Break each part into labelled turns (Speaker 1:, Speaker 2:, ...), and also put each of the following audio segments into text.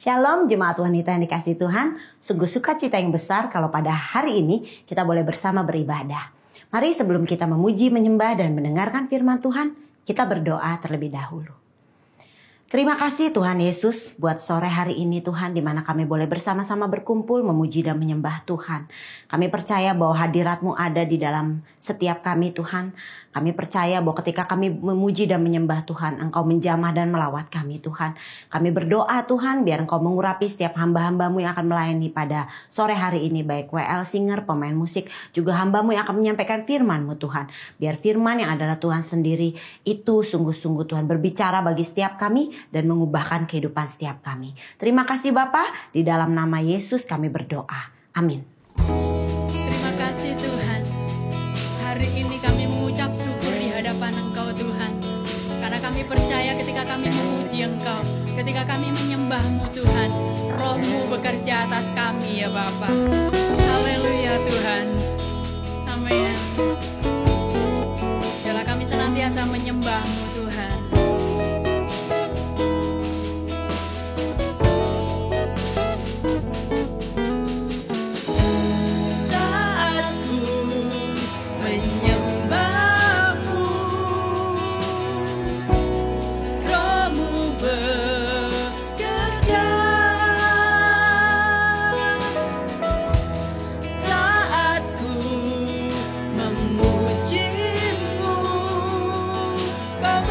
Speaker 1: Shalom jemaat wanita yang dikasihi Tuhan. Sungguh sukacita yang besar kalau pada hari ini kita boleh bersama beribadah. Mari sebelum kita memuji, menyembah dan mendengarkan firman Tuhan, kita berdoa terlebih dahulu. Terima kasih Tuhan Yesus buat sore hari ini Tuhan, di mana kami boleh bersama-sama berkumpul memuji dan menyembah Tuhan. Kami percaya bahwa hadirat-Mu ada di dalam setiap kami Tuhan. Kami percaya bahwa ketika kami memuji dan menyembah Tuhan, Engkau menjamah dan melawat kami Tuhan. Kami berdoa Tuhan biar Engkau mengurapi setiap hamba-hamba-Mu yang akan melayani pada sore hari ini. Baik WL Singer, pemain musik, juga hamba-Mu yang akan menyampaikan firman-Mu Tuhan. Biar firman yang adalah Tuhan sendiri itu sungguh-sungguh Tuhan berbicara bagi setiap kami dan mengubahkan kehidupan setiap kami. Terima kasih Bapa, di dalam nama Yesus kami berdoa. Amin.
Speaker 2: Terima kasih Tuhan. Hari ini kami mengucap syukur di hadapan Engkau Tuhan. Karena kami percaya ketika kami memuji Engkau, ketika kami menyembah-Mu Tuhan, Roh-Mu bekerja atas kami ya Bapa. Haleluya Tuhan. Amin. Biarlah kami senantiasa menyembah-Mu Tuhan.
Speaker 3: Kau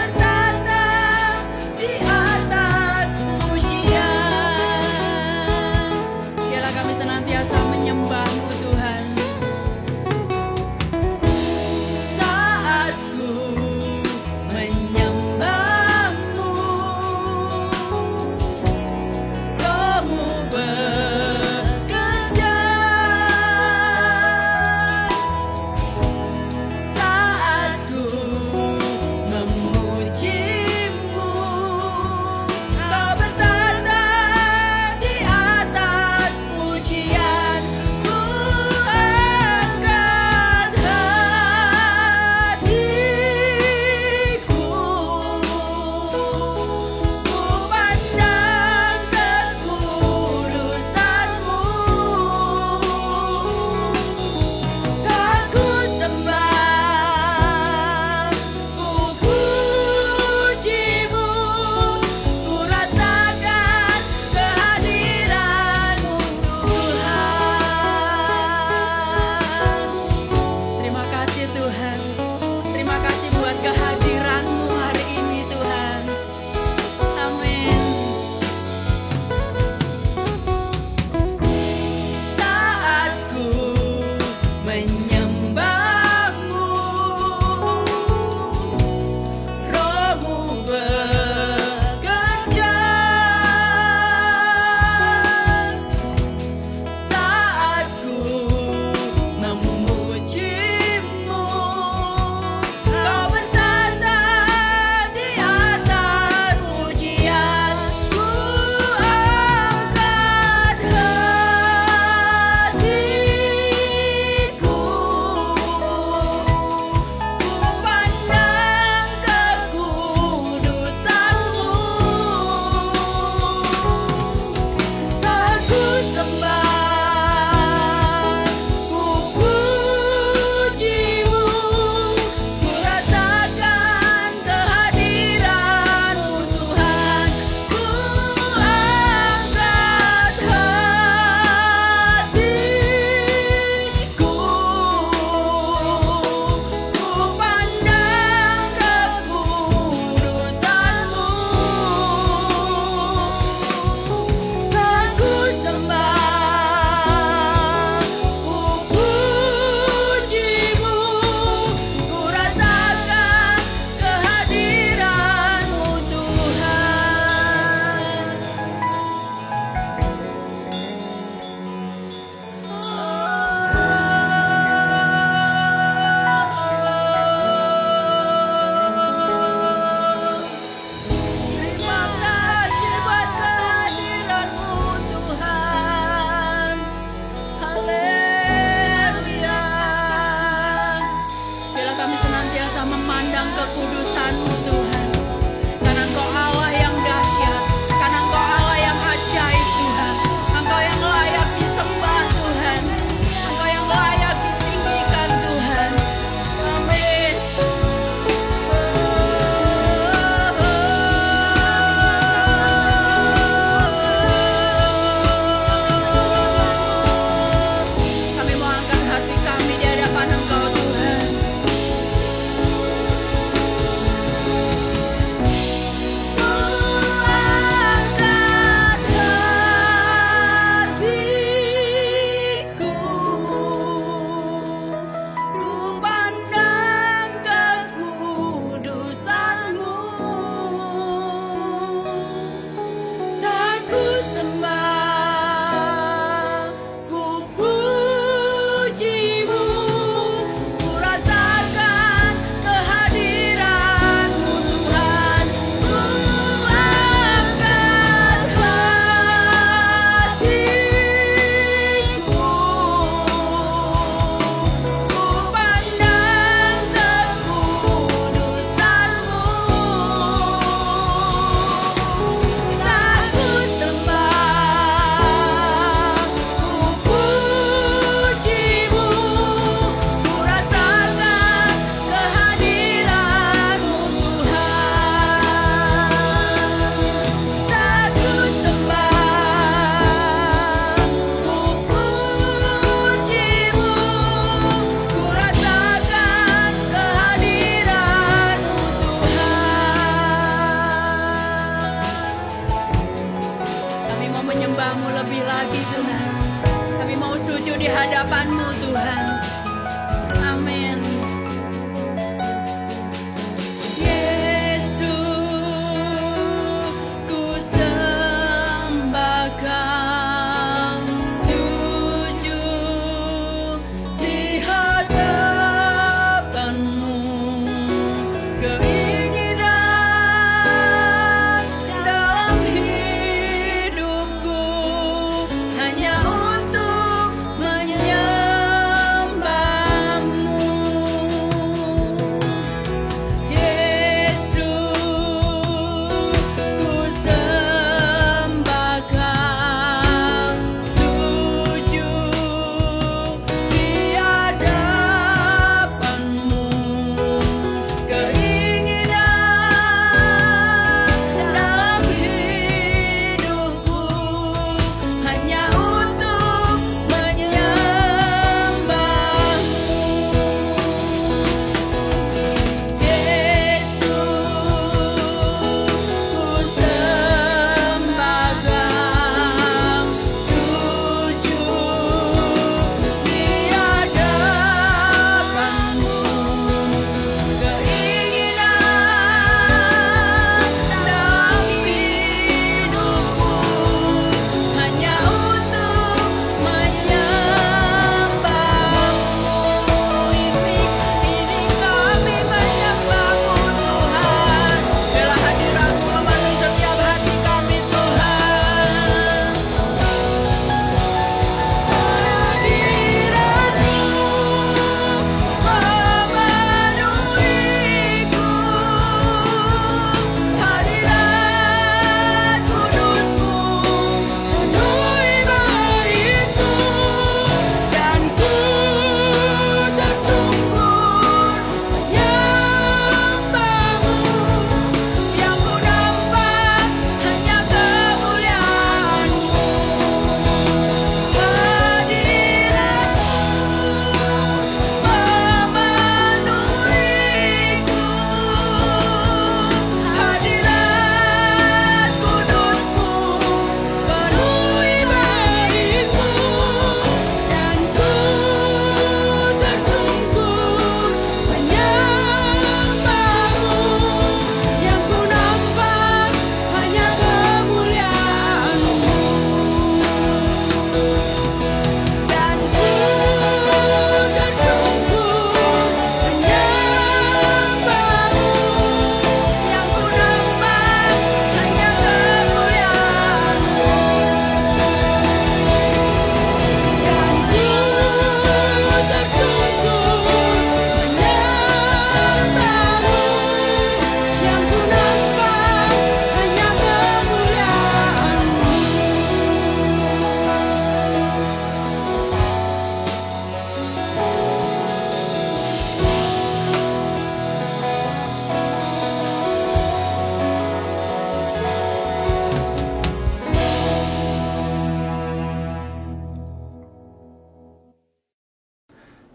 Speaker 2: mau menyembah-Mu lebih lagi Tuhan. Kami mau sujud di hadapan-Mu Tuhan. Amin.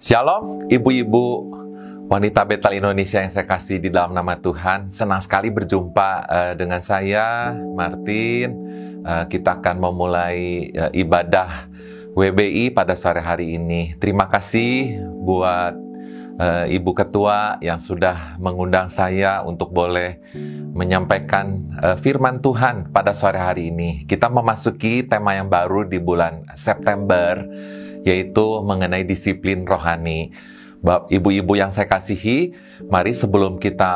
Speaker 3: Shalom, ibu-ibu wanita Betel Indonesia yang saya kasih di dalam nama Tuhan. Senang sekali berjumpa dengan saya, Martin. Kita akan memulai ibadah WBI pada sore hari ini. Terima kasih buat Ibu Ketua yang sudah mengundang saya untuk boleh menyampaikan firman Tuhan pada sore hari ini. Kita memasuki tema yang baru di bulan September, yaitu mengenai disiplin rohani. Ibu-ibu yang saya kasihi, mari sebelum kita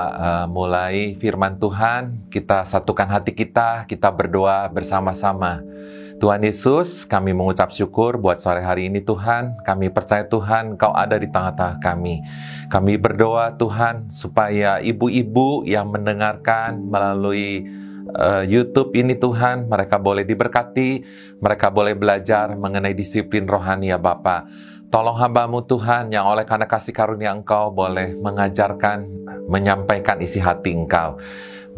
Speaker 3: mulai firman Tuhan, kita satukan hati kita berdoa bersama-sama. Tuhan Yesus, kami mengucap syukur buat sore hari ini Tuhan. Kami percaya Tuhan, Engkau ada di tengah-tengah kami. Kami berdoa Tuhan, supaya ibu-ibu yang mendengarkan melalui YouTube ini Tuhan, mereka boleh diberkati, mereka boleh belajar mengenai disiplin rohani ya Bapa. Tolong hamba-Mu Tuhan yang oleh karena kasih karunia Engkau boleh mengajarkan, menyampaikan isi hati Engkau.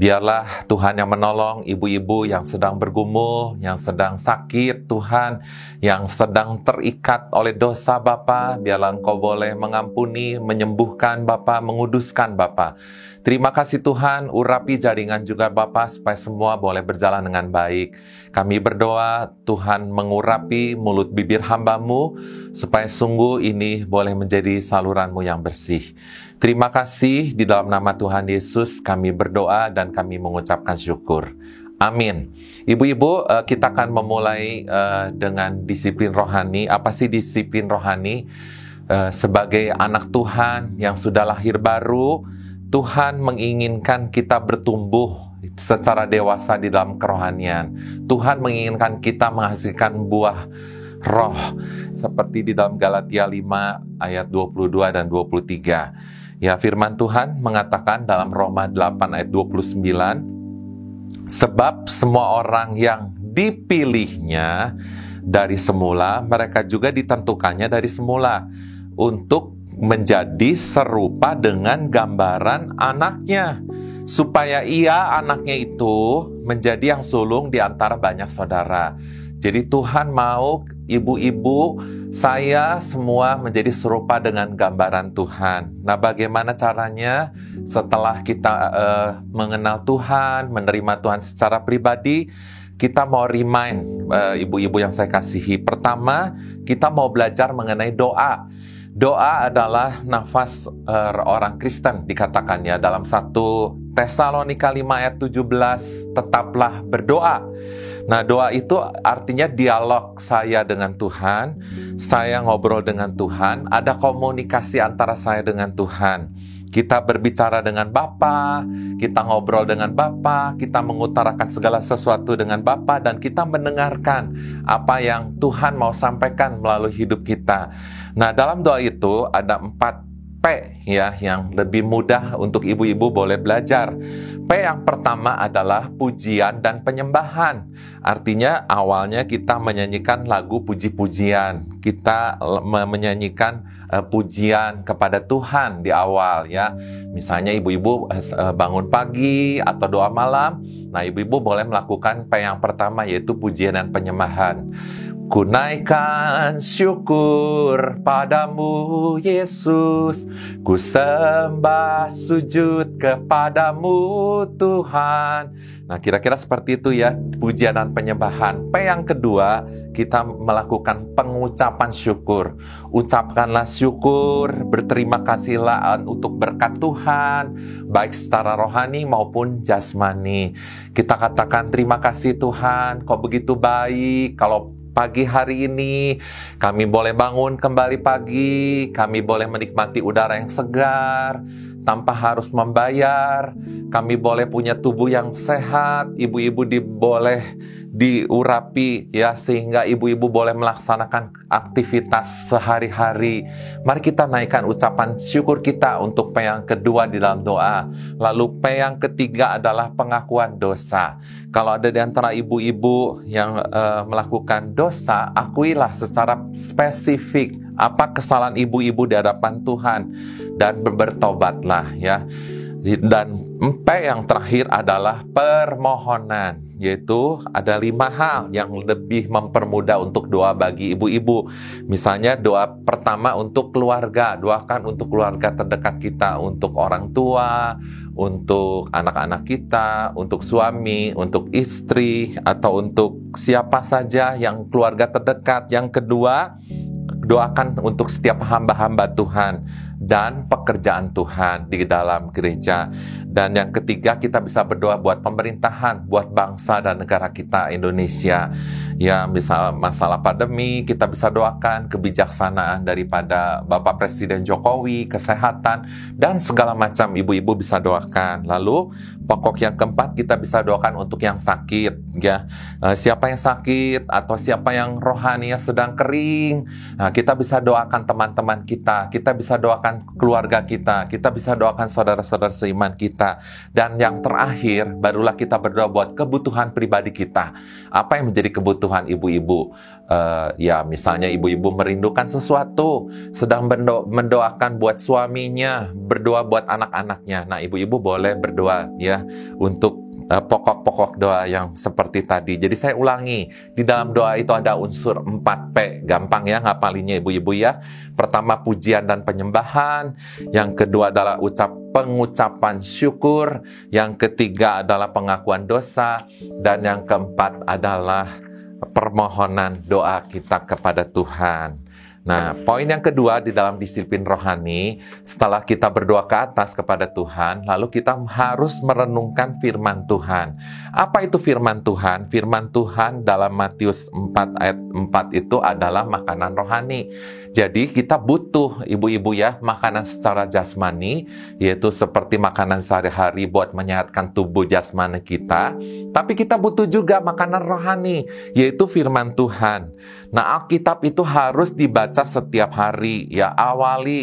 Speaker 3: Biarlah Tuhan yang menolong ibu-ibu yang sedang bergumul, yang sedang sakit Tuhan, yang sedang terikat oleh dosa Bapa. Biarlah Engkau boleh mengampuni, menyembuhkan Bapa, menguduskan Bapa. Terima kasih Tuhan, urapi jaringan juga Bapa supaya semua boleh berjalan dengan baik. Kami berdoa Tuhan mengurapi mulut bibir hamba-Mu supaya sungguh ini boleh menjadi saluran-Mu yang bersih. Terima kasih, di dalam nama Tuhan Yesus kami berdoa dan kami mengucapkan syukur. Amin. Ibu-ibu, kita akan memulai dengan disiplin rohani. Apa sih disiplin rohani? Sebagai anak Tuhan yang sudah lahir baru, Tuhan menginginkan kita bertumbuh secara dewasa di dalam kerohanian. Tuhan menginginkan kita menghasilkan buah roh, seperti di dalam Galatia 5 ayat 22 dan 23. Ya, firman Tuhan mengatakan dalam Roma 8 ayat 29, sebab semua orang yang dipilihnya dari semula, mereka juga ditentukannya dari semula untuk menjadi serupa dengan gambaran anaknya, supaya ia, anaknya itu, menjadi yang sulung di antara banyak saudara. Jadi Tuhan mau ibu-ibu, saya semua menjadi serupa dengan gambaran Tuhan. Nah, bagaimana caranya? Setelah kita mengenal Tuhan, menerima Tuhan secara pribadi, kita mau remind ibu-ibu yang saya kasihi. Pertama, kita mau belajar mengenai doa. Doa adalah nafas orang Kristen, dikatakannya dalam 1 Tesalonika 5 ayat 17, tetaplah berdoa. Nah, doa itu artinya dialog saya dengan Tuhan, saya ngobrol dengan Tuhan, ada komunikasi antara saya dengan Tuhan. Kita berbicara dengan Bapa, kita ngobrol dengan Bapa, kita mengutarakan segala sesuatu dengan Bapa, dan kita mendengarkan apa yang Tuhan mau sampaikan melalui hidup kita. Nah, dalam doa itu ada 4 P ya, yang lebih mudah untuk ibu-ibu boleh belajar. P yang pertama adalah pujian dan penyembahan. Artinya awalnya kita menyanyikan lagu puji-pujian. Kita menyanyikan pujian kepada Tuhan di awal ya. Misalnya ibu-ibu bangun pagi atau doa malam. Nah, ibu-ibu boleh melakukan P yang pertama, yaitu pujian dan penyembahan. Kunaikan syukur padamu Yesus, ku sembah sujud kepadamu Tuhan. Nah, kira-kira seperti itu ya, pujian dan penyembahan. P yang kedua, kita melakukan pengucapan syukur. Ucapkanlah syukur, berterima kasihlah untuk berkat Tuhan, baik secara rohani maupun jasmani. Kita katakan terima kasih Tuhan, kau begitu baik. Kalau pagi hari ini kami boleh bangun kembali pagi, kami boleh menikmati udara yang segar tanpa harus membayar, kami boleh punya tubuh yang sehat, ibu-ibu boleh diurapi ya, sehingga ibu-ibu boleh melaksanakan aktivitas sehari-hari. Mari kita naikkan ucapan syukur kita untuk P yang kedua di dalam doa. Lalu P yang ketiga adalah pengakuan dosa. Kalau ada di antara ibu-ibu yang melakukan dosa, akuilah secara spesifik apa kesalahan ibu-ibu di hadapan Tuhan dan bertobatlah ya. Dan P yang terakhir adalah permohonan, yaitu ada 5 hal yang lebih mempermudah untuk doa bagi ibu-ibu. Misalnya doa pertama untuk keluarga, doakan untuk keluarga terdekat kita, untuk orang tua, untuk anak-anak kita, untuk suami, untuk istri, atau untuk siapa saja yang keluarga terdekat. Yang kedua, doakan untuk setiap hamba-hamba Tuhan dan pekerjaan Tuhan di dalam gereja. Dan yang ketiga, kita bisa berdoa buat pemerintahan, buat bangsa dan negara kita Indonesia. Ya, misal masalah pandemi, kita bisa doakan kebijaksanaan daripada Bapak Presiden Jokowi, kesehatan, dan segala macam ibu-ibu bisa doakan. Lalu, pokok yang keempat, kita bisa doakan untuk yang sakit. Ya, siapa yang sakit atau siapa yang rohaninya sedang kering, kita bisa doakan teman-teman kita bisa doakan keluarga kita bisa doakan saudara-saudara seiman kita. Dan yang terakhir, barulah kita berdoa buat kebutuhan pribadi kita. Apa yang menjadi kebutuhan ibu-ibu? Ya, misalnya ibu-ibu merindukan sesuatu, sedang mendoakan buat suaminya, berdoa buat anak-anaknya. Nah, ibu-ibu boleh berdoa ya untuk pokok-pokok doa yang seperti tadi. Jadi saya ulangi, di dalam doa itu ada unsur 4P. Gampang ya ngapalinnya ibu-ibu ya. Pertama pujian dan penyembahan, yang kedua adalah pengucapan syukur, yang ketiga adalah pengakuan dosa, dan yang keempat adalah permohonan doa kita kepada Tuhan. Nah, poin yang kedua di dalam disiplin rohani, setelah kita berdoa ke atas kepada Tuhan, lalu kita harus merenungkan firman Tuhan. Apa itu firman Tuhan? Firman Tuhan dalam Matius 4 ayat 4 itu adalah makanan rohani. Jadi kita butuh, ibu-ibu ya, makanan secara jasmani, yaitu seperti makanan sehari-hari buat menyehatkan tubuh jasmani kita. Tapi kita butuh juga makanan rohani, yaitu firman Tuhan. Nah, Alkitab itu harus dibaca setiap hari, ya.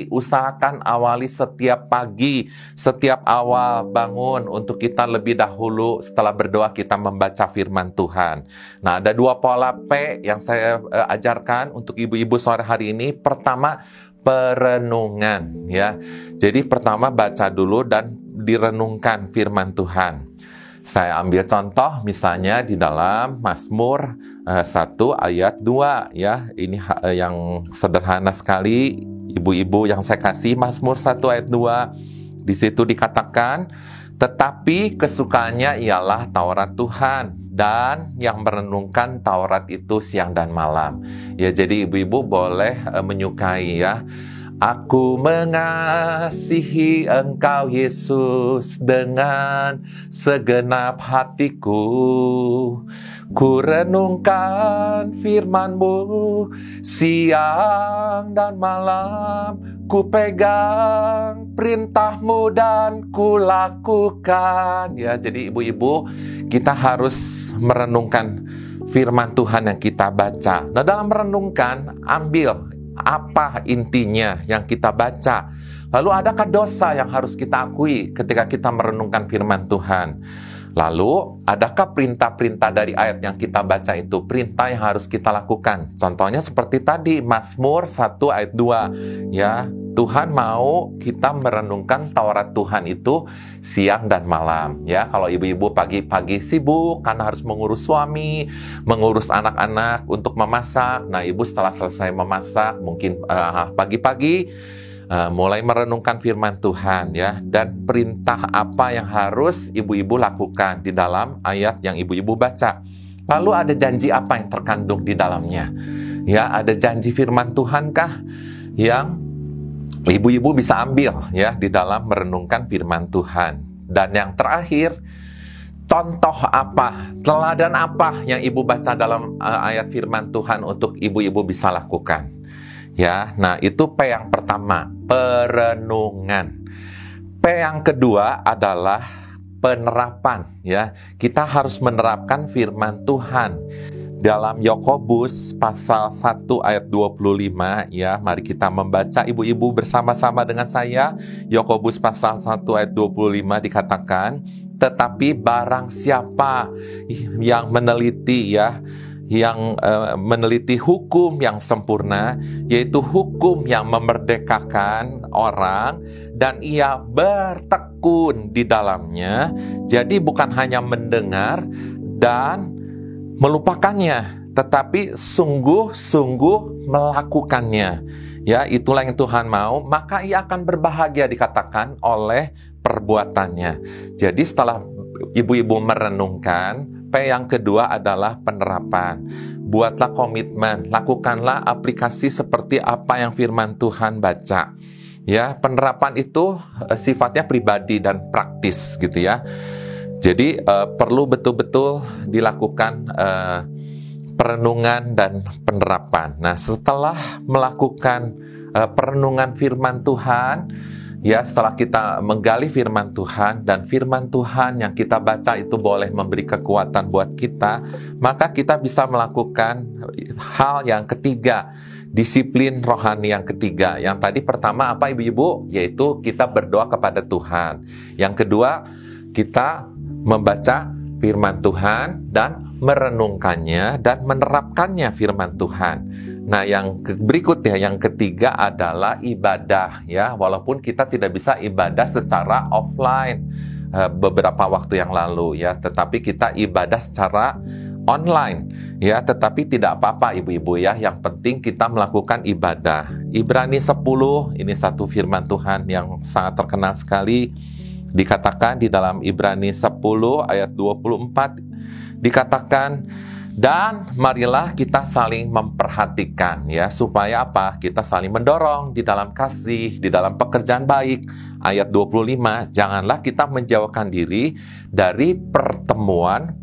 Speaker 3: Usahakan awali setiap pagi, setiap awal bangun untuk kita lebih dahulu setelah berdoa kita membaca firman Tuhan. Nah, ada 2 pola P yang saya ajarkan untuk ibu-ibu sore hari ini. Pertama, perenungan, ya. Jadi pertama baca dulu dan direnungkan firman Tuhan. Saya ambil contoh misalnya di dalam Mazmur 1 ayat 2 ya. Ini yang sederhana sekali, ibu-ibu yang saya kasih. Mazmur 1 ayat 2. Di situ dikatakan, tetapi kesukaannya ialah Taurat Tuhan, dan yang merenungkan Taurat itu siang dan malam. Ya, jadi ibu-ibu boleh menyukai ya. Aku mengasihi Engkau Yesus dengan segenap hatiku. Ku renungkan firman-Mu siang dan malam. Ku pegang perintah-Mu dan ku lakukan. Ya, jadi ibu-ibu, kita harus merenungkan firman Tuhan yang kita baca. Nah, dalam merenungkan, ambil apa intinya yang kita baca. Lalu adakah dosa yang harus kita akui ketika kita merenungkan firman Tuhan? Lalu adakah perintah-perintah dari ayat yang kita baca itu perintah yang harus kita lakukan? Contohnya seperti tadi Mazmur 1 ayat 2 ya. Tuhan mau kita merenungkan Taurat Tuhan itu siang dan malam ya. Kalau ibu-ibu pagi-pagi sibuk karena harus mengurus suami, mengurus anak-anak untuk memasak. Nah, ibu setelah selesai memasak mungkin pagi-pagi mulai merenungkan firman Tuhan ya, dan perintah apa yang harus ibu-ibu lakukan di dalam ayat yang ibu-ibu baca. Lalu ada janji apa yang terkandung di dalamnya? Ya, ada janji firman Tuhan kah yang ibu-ibu bisa ambil ya di dalam merenungkan firman Tuhan. Dan yang terakhir, contoh apa, teladan apa yang ibu baca dalam ayat firman Tuhan untuk ibu-ibu bisa lakukan. Ya, nah itu P yang pertama, perenungan. P yang kedua adalah penerapan ya. Kita harus menerapkan firman Tuhan. Dalam Yakobus pasal 1 ayat 25 ya, mari kita membaca ibu-ibu bersama-sama dengan saya. Yakobus pasal 1 ayat 25 dikatakan, tetapi barang siapa yang meneliti ya, yang meneliti hukum yang sempurna, yaitu hukum yang memerdekakan orang, dan ia bertekun di dalamnya. Jadi bukan hanya mendengar dan melupakannya, tetapi sungguh-sungguh melakukannya. Ya, itulah yang Tuhan mau, maka ia akan berbahagia dikatakan oleh perbuatannya. Jadi setelah ibu-ibu merenungkan, P yang kedua adalah penerapan. Buatlah komitmen, lakukanlah aplikasi seperti apa yang firman Tuhan baca. Ya, penerapan itu sifatnya pribadi dan praktis gitu ya. Jadi perlu betul-betul dilakukan perenungan dan penerapan. Nah, setelah melakukan perenungan firman Tuhan, ya, setelah kita menggali firman Tuhan dan firman Tuhan yang kita baca itu boleh memberi kekuatan buat kita, maka kita bisa melakukan hal yang ketiga, disiplin rohani yang ketiga. Yang tadi pertama apa ibu-ibu? Yaitu kita berdoa kepada Tuhan. Yang kedua, kita membaca firman Tuhan dan merenungkannya dan menerapkannya firman Tuhan. Nah, yang berikutnya, yang ketiga adalah ibadah ya. Walaupun kita tidak bisa ibadah secara offline, beberapa waktu yang lalu ya, tetapi kita ibadah secara online ya, tetapi tidak apa-apa ibu-ibu ya, yang penting kita melakukan ibadah. Ibrani 10 ini satu firman Tuhan yang sangat terkenal sekali, dikatakan di dalam Ibrani 10 ayat 24 dikatakan, dan marilah kita saling memperhatikan ya, supaya apa? Kita saling mendorong di dalam kasih, di dalam pekerjaan baik. Ayat 25, janganlah kita menjauhkan diri dari pertemuan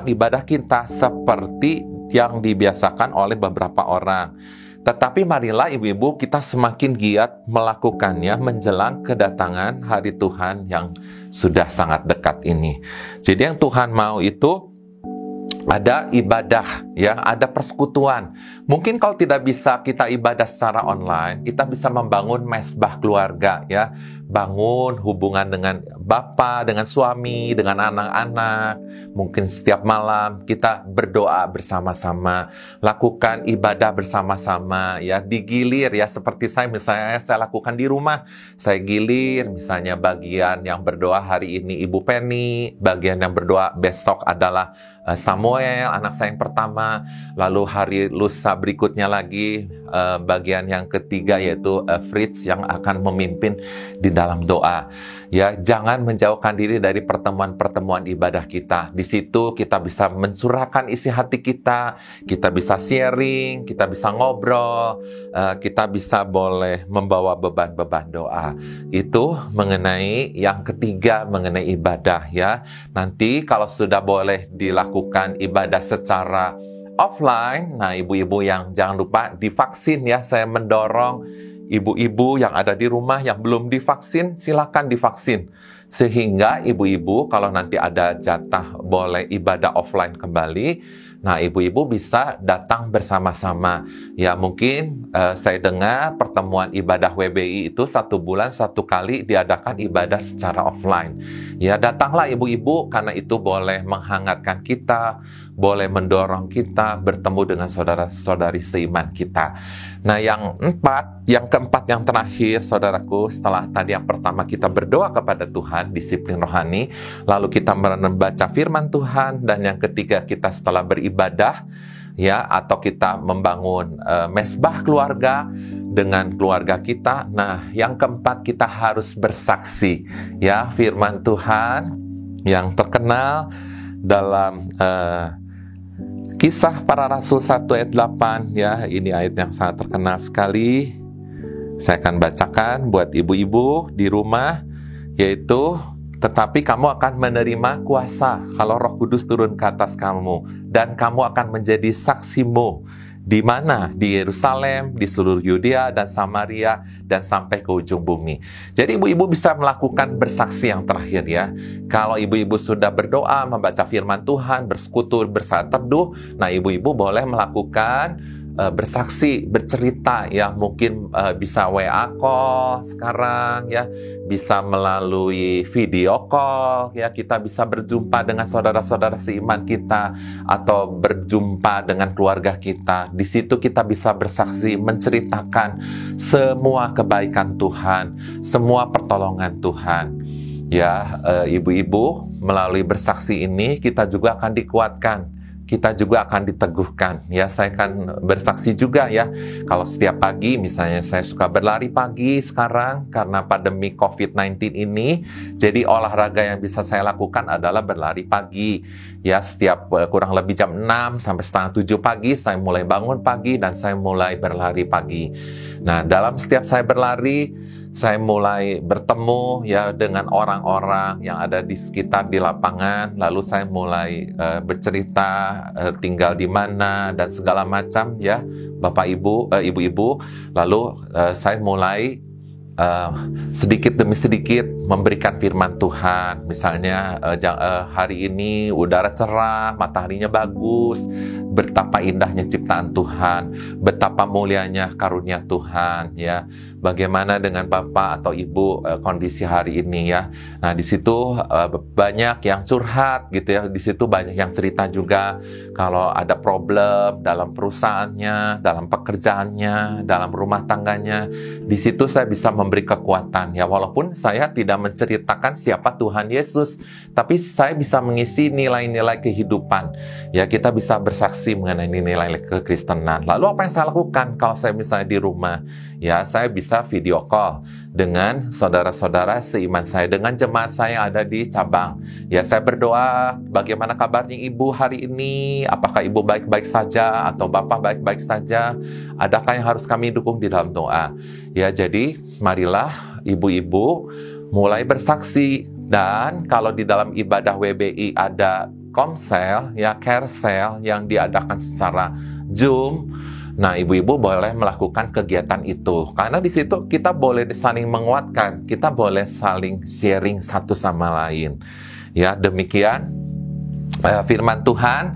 Speaker 3: ibadah kita seperti yang dibiasakan oleh beberapa orang. Tetapi marilah ibu-ibu kita semakin giat melakukannya menjelang kedatangan hari Tuhan yang sudah sangat dekat ini. Jadi yang Tuhan mau itu ada ibadah ya, ada persekutuan. Mungkin kalau tidak bisa kita ibadah secara online, kita bisa membangun mesbah keluarga ya, bangun hubungan dengan bapak, dengan suami, dengan anak-anak. Mungkin setiap malam kita berdoa bersama-sama, lakukan ibadah bersama-sama ya, digilir ya, seperti misalnya saya lakukan di rumah. Saya gilir misalnya bagian yang berdoa hari ini Ibu Penny, bagian yang berdoa besok adalah Samuel, anak saya yang pertama, lalu hari lusa berikutnya lagi bagian yang ketiga yaitu Fritz yang akan memimpin di dalam doa. Ya, jangan menjauhkan diri dari pertemuan-pertemuan ibadah kita. Di situ kita bisa mencurahkan isi hati kita bisa sharing, kita bisa ngobrol, kita bisa boleh membawa beban-beban doa. Itu mengenai yang ketiga, mengenai ibadah ya. Nanti kalau sudah boleh dilakukan ibadah secara offline, nah ibu-ibu yang jangan lupa divaksin ya. Saya mendorong ibu-ibu yang ada di rumah yang belum divaksin, silakan divaksin. Sehingga ibu-ibu kalau nanti ada jatah boleh ibadah offline kembali, nah ibu-ibu bisa datang bersama-sama. Ya mungkin saya dengar pertemuan ibadah WBI itu 1 bulan 1 kali diadakan ibadah secara offline. Ya datanglah ibu-ibu, karena itu boleh menghangatkan kita, boleh mendorong kita bertemu dengan saudara-saudari seiman kita. Nah yang keempat, yang terakhir saudaraku, setelah tadi yang pertama kita berdoa kepada Tuhan, disiplin rohani, lalu kita membaca firman Tuhan, dan yang ketiga kita setelah beribadah ya, atau kita membangun mesbah keluarga dengan keluarga kita. Nah yang keempat kita harus bersaksi ya, firman Tuhan yang terkenal dalam Kisah Para Rasul 1 ayat 8 ya, ini ayat yang sangat terkenal sekali. Saya akan bacakan buat ibu-ibu di rumah, yaitu, tetapi kamu akan menerima kuasa kalau Roh Kudus turun ke atas kamu, dan kamu akan menjadi saksimu. Di mana? Di Yerusalem, di seluruh Yudea dan Samaria, dan sampai ke ujung bumi. Jadi ibu-ibu bisa melakukan bersaksi yang terakhir ya. Kalau ibu-ibu sudah berdoa, membaca firman Tuhan, bersekutu, bersaat teduh, nah ibu-ibu boleh melakukan bersaksi, bercerita ya, mungkin bisa WA call sekarang ya, bisa melalui video call ya, kita bisa berjumpa dengan saudara-saudara seiman kita atau berjumpa dengan keluarga kita. Di situ kita bisa bersaksi, menceritakan semua kebaikan Tuhan, semua pertolongan Tuhan. Ya, ibu-ibu melalui bersaksi ini kita juga akan dikuatkan, kita juga akan diteguhkan ya. Saya akan bersaksi juga ya, kalau setiap pagi misalnya saya suka berlari pagi sekarang karena pandemi COVID-19 ini, jadi olahraga yang bisa saya lakukan adalah berlari pagi ya. Setiap kurang lebih jam 6 sampai setengah 7 pagi saya mulai bangun pagi dan saya mulai berlari pagi. Nah dalam setiap saya berlari, saya mulai bertemu ya dengan orang-orang yang ada di sekitar di lapangan, lalu saya mulai bercerita tinggal di mana dan segala macam ya, Bapak Ibu, ibu-ibu. Lalu saya mulai sedikit demi sedikit memberikan firman Tuhan. Misalnya hari ini udara cerah, mataharinya bagus, betapa indahnya ciptaan Tuhan, betapa mulianya karunia Tuhan ya. Bagaimana dengan Bapak atau Ibu kondisi hari ini ya. Nah di situ banyak yang curhat gitu ya. Di situ banyak yang cerita juga kalau ada problem dalam perusahaannya, dalam pekerjaannya, dalam rumah tangganya. Di situ saya bisa memberi kekuatan ya, walaupun saya tidak hanya menceritakan siapa Tuhan Yesus, tapi saya bisa mengisi nilai-nilai kehidupan. Ya, kita bisa bersaksi mengenai nilai kekristenan. Lalu apa yang saya lakukan kalau saya misalnya di rumah? Ya, saya bisa video call dengan saudara-saudara seiman saya, dengan jemaat saya yang ada di cabang. Ya, saya berdoa, bagaimana kabarnya Ibu hari ini? Apakah Ibu baik-baik saja atau Bapak baik-baik saja? Adakah yang harus kami dukung di dalam doa? Ya, jadi marilah ibu-ibu mulai bersaksi. Dan kalau di dalam ibadah WBI ada komsel, ya carsel yang diadakan secara Zoom, nah ibu-ibu boleh melakukan kegiatan itu. Karena di situ kita boleh saling menguatkan, kita boleh saling sharing satu sama lain. Ya, demikian firman Tuhan.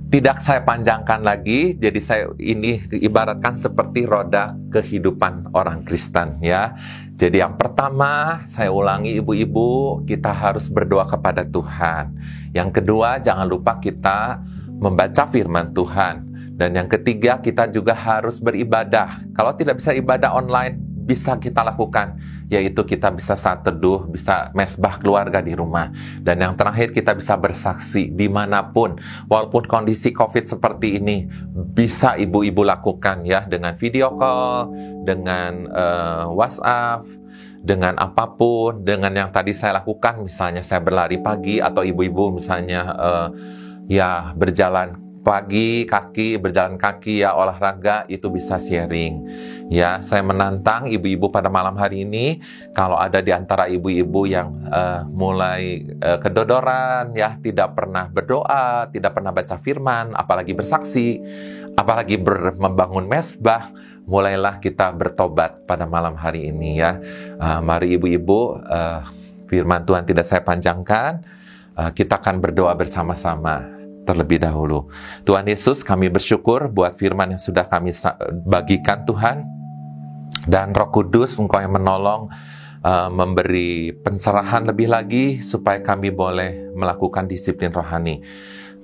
Speaker 3: Tidak saya panjangkan lagi, jadi saya ini ibaratkan seperti roda kehidupan orang Kristen, ya. Jadi yang pertama, saya ulangi ibu-ibu, kita harus berdoa kepada Tuhan. Yang kedua, jangan lupa kita membaca firman Tuhan. Dan yang ketiga, kita juga harus beribadah. Kalau tidak bisa ibadah online, bisa kita lakukan, yaitu kita bisa saat teduh, bisa mesbah keluarga di rumah. Dan yang terakhir, kita bisa bersaksi dimanapun, walaupun kondisi COVID seperti ini, bisa ibu-ibu lakukan ya, dengan video call, dengan WhatsApp, dengan apapun, dengan yang tadi saya lakukan, misalnya saya berlari pagi, atau ibu-ibu misalnya ya berjalan berjalan kaki ya, olahraga, itu bisa sharing. Ya, saya menantang ibu-ibu pada malam hari ini, kalau ada di antara ibu-ibu yang mulai kedodoran, ya, tidak pernah berdoa, tidak pernah baca firman, apalagi bersaksi, apalagi membangun mesbah, mulailah kita bertobat pada malam hari ini ya. Mari ibu-ibu, firman Tuhan tidak saya panjangkan, kita akan berdoa bersama-sama. Terlebih dahulu, Tuhan Yesus, kami bersyukur buat firman yang sudah kami bagikan Tuhan, dan Roh Kudus Engkau yang menolong, memberi pencerahan lebih lagi supaya kami boleh melakukan disiplin rohani.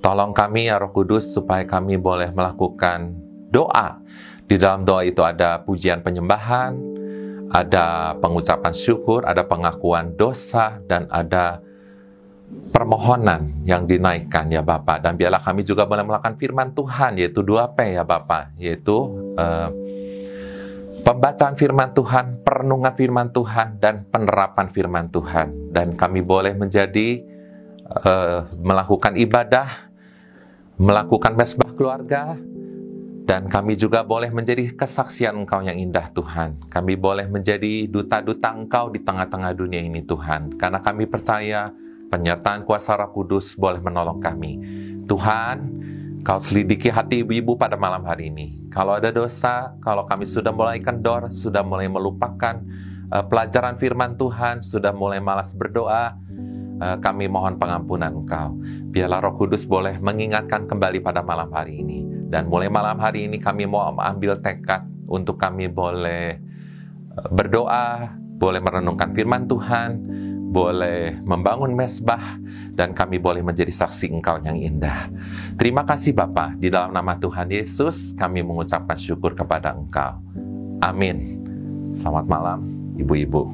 Speaker 3: Tolong kami ya Roh Kudus supaya kami boleh melakukan doa. Di dalam doa itu ada pujian penyembahan, ada pengucapan syukur, ada pengakuan dosa, dan ada permohonan yang dinaikkan ya Bapak. Dan biarlah kami juga boleh melakukan firman Tuhan, yaitu 2P ya Bapak, yaitu pembacaan firman Tuhan, perenungan firman Tuhan, dan penerapan firman Tuhan. Dan kami boleh menjadi melakukan ibadah, melakukan mesbah keluarga, dan kami juga boleh menjadi kesaksian Engkau yang indah Tuhan. Kami boleh menjadi duta-duta Engkau di tengah-tengah dunia ini Tuhan, karena kami percaya penyertaan kuasa Roh Kudus boleh menolong kami. Tuhan, Kau selidiki hati ibu-ibu pada malam hari ini. Kalau ada dosa, kalau kami sudah mulai kendor, sudah mulai melupakan pelajaran firman Tuhan, sudah mulai malas berdoa, kami mohon pengampunan Engkau. Biarlah Roh Kudus boleh mengingatkan kembali pada malam hari ini. Dan mulai malam hari ini kami mau ambil tekad untuk kami boleh berdoa, boleh merenungkan firman Tuhan, boleh membangun mesbah, dan kami boleh menjadi saksi Engkau yang indah. Terima kasih Bapa, di dalam nama Tuhan Yesus kami mengucapkan syukur kepada Engkau. Amin. Selamat malam ibu-ibu.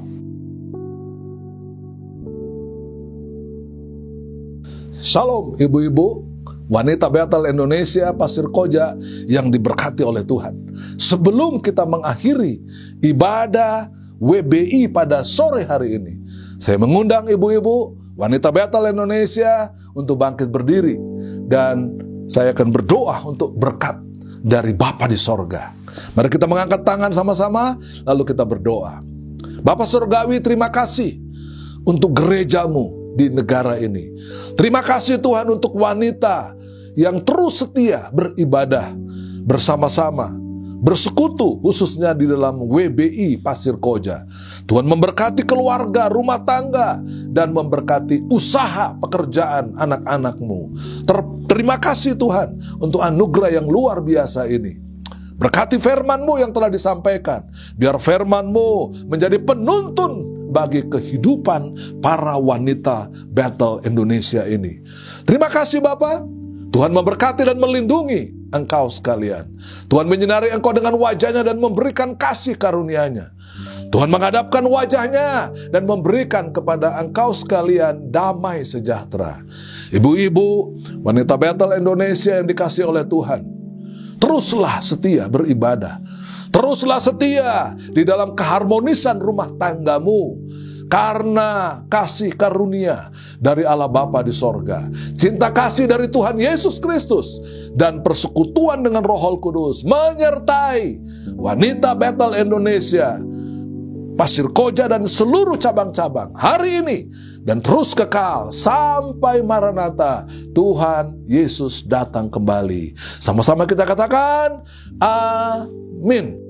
Speaker 4: Shalom ibu-ibu, wanita Betel Indonesia Pasir Koja yang diberkati oleh Tuhan. Sebelum kita mengakhiri ibadah WBI pada sore hari ini, saya mengundang ibu-ibu wanita Betel Indonesia untuk bangkit berdiri, dan saya akan berdoa untuk berkat dari Bapa di sorga. Mari kita mengangkat tangan sama-sama, lalu kita berdoa. Bapa Surgawi, terima kasih untuk gerejamu di negara ini. Terima kasih Tuhan untuk wanita yang terus setia beribadah bersama-sama, bersekutu khususnya di dalam WBI Pasir Koja. Tuhan memberkati keluarga, rumah tangga, dan memberkati usaha pekerjaan anak-anak-Mu. Terima kasih Tuhan untuk anugerah yang luar biasa ini. Berkati firman-Mu yang telah disampaikan. Biar firman-Mu menjadi penuntun bagi kehidupan para wanita Betel Indonesia ini. Terima kasih Bapa. Tuhan memberkati dan melindungi engkau sekalian. Tuhan menyinari engkau dengan wajahnya dan memberikan kasih karunia-Nya. Tuhan menghadapkan wajahnya dan memberikan kepada engkau sekalian damai sejahtera. Ibu-ibu, wanita Bethel Indonesia yang dikasihi oleh Tuhan, teruslah setia beribadah. Teruslah setia di dalam keharmonisan rumah tanggamu. Karena kasih karunia dari Allah Bapa di sorga, cinta kasih dari Tuhan Yesus Kristus, dan persekutuan dengan Roh Kudus menyertai wanita Bethel Indonesia, Pasir Koja dan seluruh cabang-cabang hari ini dan terus kekal sampai Maranatha, Tuhan Yesus datang kembali. Sama-sama kita katakan amin.